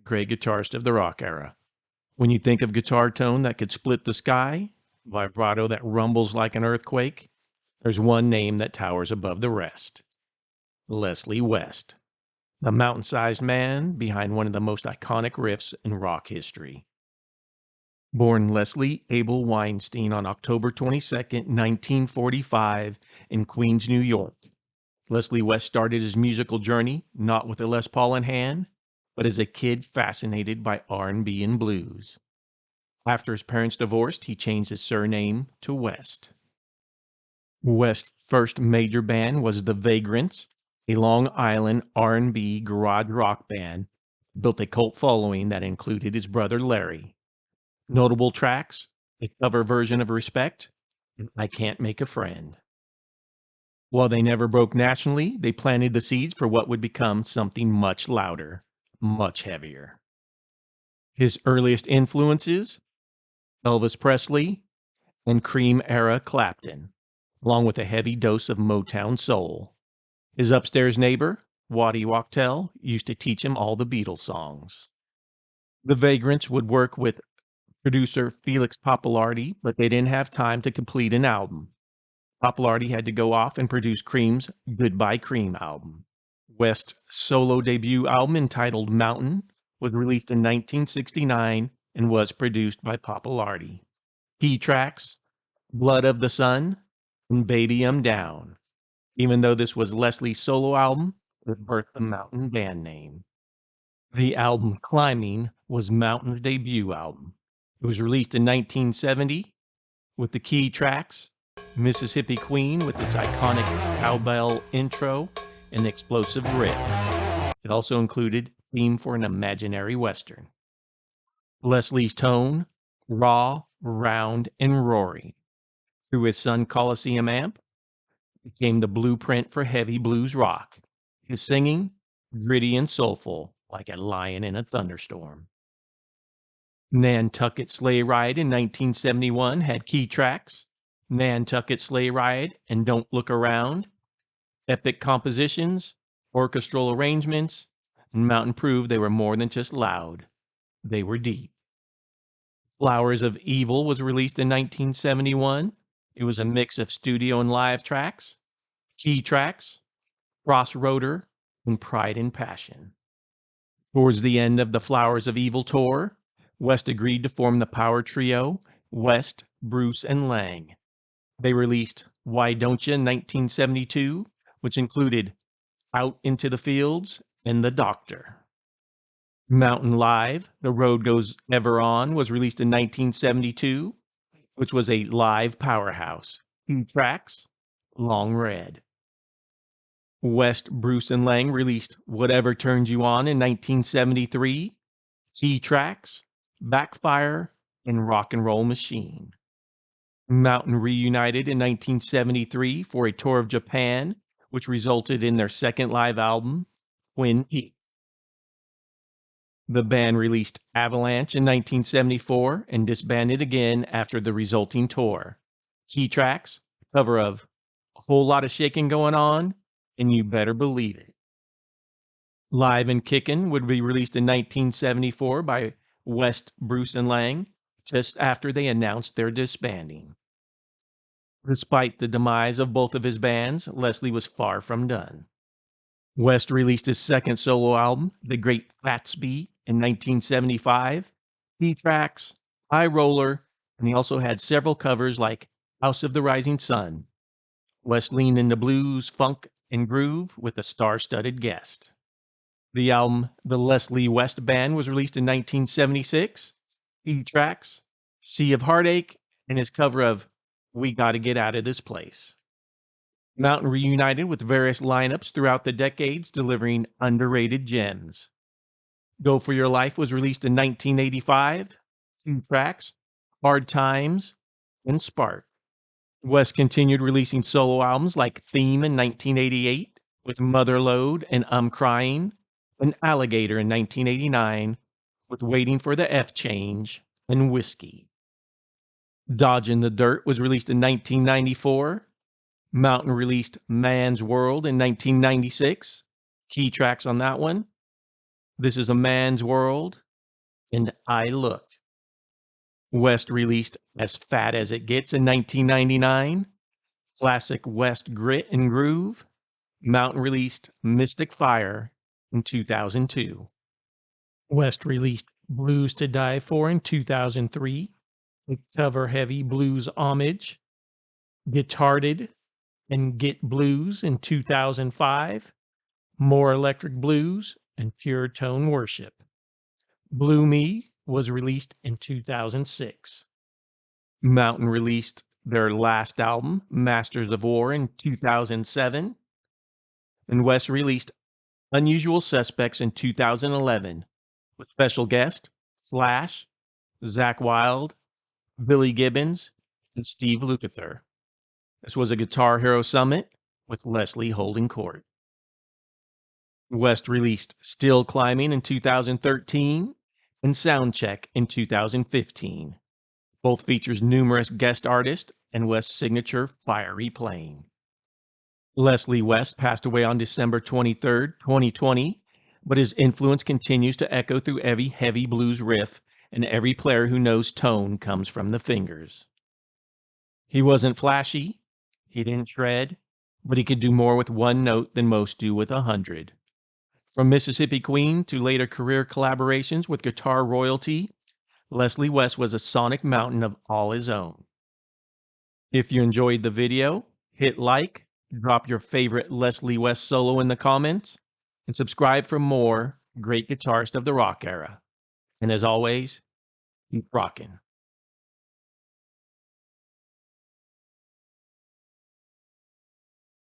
great guitarist of the rock era. When you think of guitar tone that could split the sky, vibrato that rumbles like an earthquake, there's one name that towers above the rest: Leslie West, the mountain-sized man behind one of the most iconic riffs in rock history. Born Leslie Abel Weinstein on October 22nd, 1945, in Queens, New York, Leslie West started his musical journey not with a Les Paul in hand, but as a kid fascinated by R&B and blues. After his parents divorced, he changed his surname to West. West's first major band was the Vagrants, a Long Island R&B garage rock band, built a cult following that included his brother Larry. Notable tracks: a cover version of Respect and I Can't Make a Friend. While they never broke nationally, they planted the seeds for what would become something much louder, much heavier. His earliest influences: Elvis Presley and Cream-era Clapton, along with a heavy dose of Motown soul. His upstairs neighbor, Waddy Wachtel, used to teach him all the Beatles songs. The Vagrants would work with producer Felix Pappalardi, but they didn't have time to complete an album. Pappalardi had to go off and produce Cream's Goodbye Cream album. West's solo debut album, entitled Mountain, was released in 1969 and was produced by Pappalardi. Key tracks: Blood of the Sun and Baby I'm Down. Even though this was Leslie's solo album, it birthed the Mountain band name. The album Climbing was Mountain's debut album. It was released in 1970 with the key tracks: Mississippi Queen with its iconic cowbell intro and explosive riff. It also included Theme for an Imaginary Western. Leslie's tone: raw, round, and roaring. Through his Sun Coliseum amp, became the blueprint for heavy blues rock. His singing: gritty and soulful, like a lion in a thunderstorm. Nantucket Sleigh Ride in 1971 had key tracks: Nantucket Sleigh Ride and Don't Look Around. Epic compositions, orchestral arrangements, and Mountain proved they were more than just loud. They were deep. Flowers of Evil was released in 1971. It was a mix of studio and live tracks. Key tracks: Crossroader and Pride and Passion. Towards the end of the Flowers of Evil tour, West agreed to form the power trio West, Bruce, and Lang. They released Why Don't Ya in 1972, which included Out into the Fields and The Doctor. Mountain Live, The Road Goes Ever On, was released in 1972, which was a live powerhouse. Key tracks: Long Red. West, Bruce, and Lang released Whatever Turns You On in 1973. Key tracks: Backfire and Rock and Roll Machine. Mountain reunited in 1973 for a tour of Japan, which resulted in their second live album, Twin Peaks. The band released Avalanche in 1974 and disbanded again after the resulting tour. Key tracks: cover of A Whole Lot of Shaking Going On and You Better Believe It. Live and Kickin' would be released in 1974 by West, Bruce, and Lang, just after they announced their disbanding. Despite the demise of both of his bands, Leslie was far from done. West released his second solo album, The Great Gatsby, in 1975. Key tracks: High Roller, and he also had several covers like House of the Rising Sun. West leaned into blues, funk, and groove with a star-studded guest. The album The Leslie West Band was released in 1976. Key tracks: Sea of Heartache and his cover of We Gotta Get Out of This Place. Mountain reunited with various lineups throughout the decades, delivering underrated gems. Go For Your Life was released in 1985. Key tracks: Hard Times and Spark. West continued releasing solo albums like Theme in 1988, with Motherlode and I'm Crying, and Alligator in 1989, with Waiting for the F Change and Whiskey. Dodgin' the Dirt was released in 1994. Mountain released Man's World in 1996. Key tracks on that one: This Is a Man's World, and I Looked. West released As Fat as It Gets in 1999, classic West Grit and Groove. Mountain released Mystic Fire in 2002. West released Blues to Die For in 2003, a cover-heavy blues homage. Guitaristed and Get Blues in 2005, More Electric Blues, and Pure Tone Worship. Blue Me was released in 2006. Mountain released their last album, Masters of War, in 2007. And West released Unusual Suspects in 2011 with special guest Slash, Zach Wilde, Billy Gibbons, and Steve Lukather. This was a Guitar Hero Summit with Leslie holding court. West released Still Climbing in 2013 and Soundcheck in 2015. Both features numerous guest artists and West's signature fiery playing. Leslie West passed away on December 23, 2020, but his influence continues to echo through every heavy blues riff, and every player who knows tone comes from the fingers. He wasn't flashy, he didn't shred, but he could do more with one note than most do with 100. From Mississippi Queen to later career collaborations with guitar royalty, Leslie West was a sonic mountain of all his own. If you enjoyed the video, hit like, drop your favorite Leslie West solo in the comments, and subscribe for more great guitarists of the rock era. And as always, keep rocking.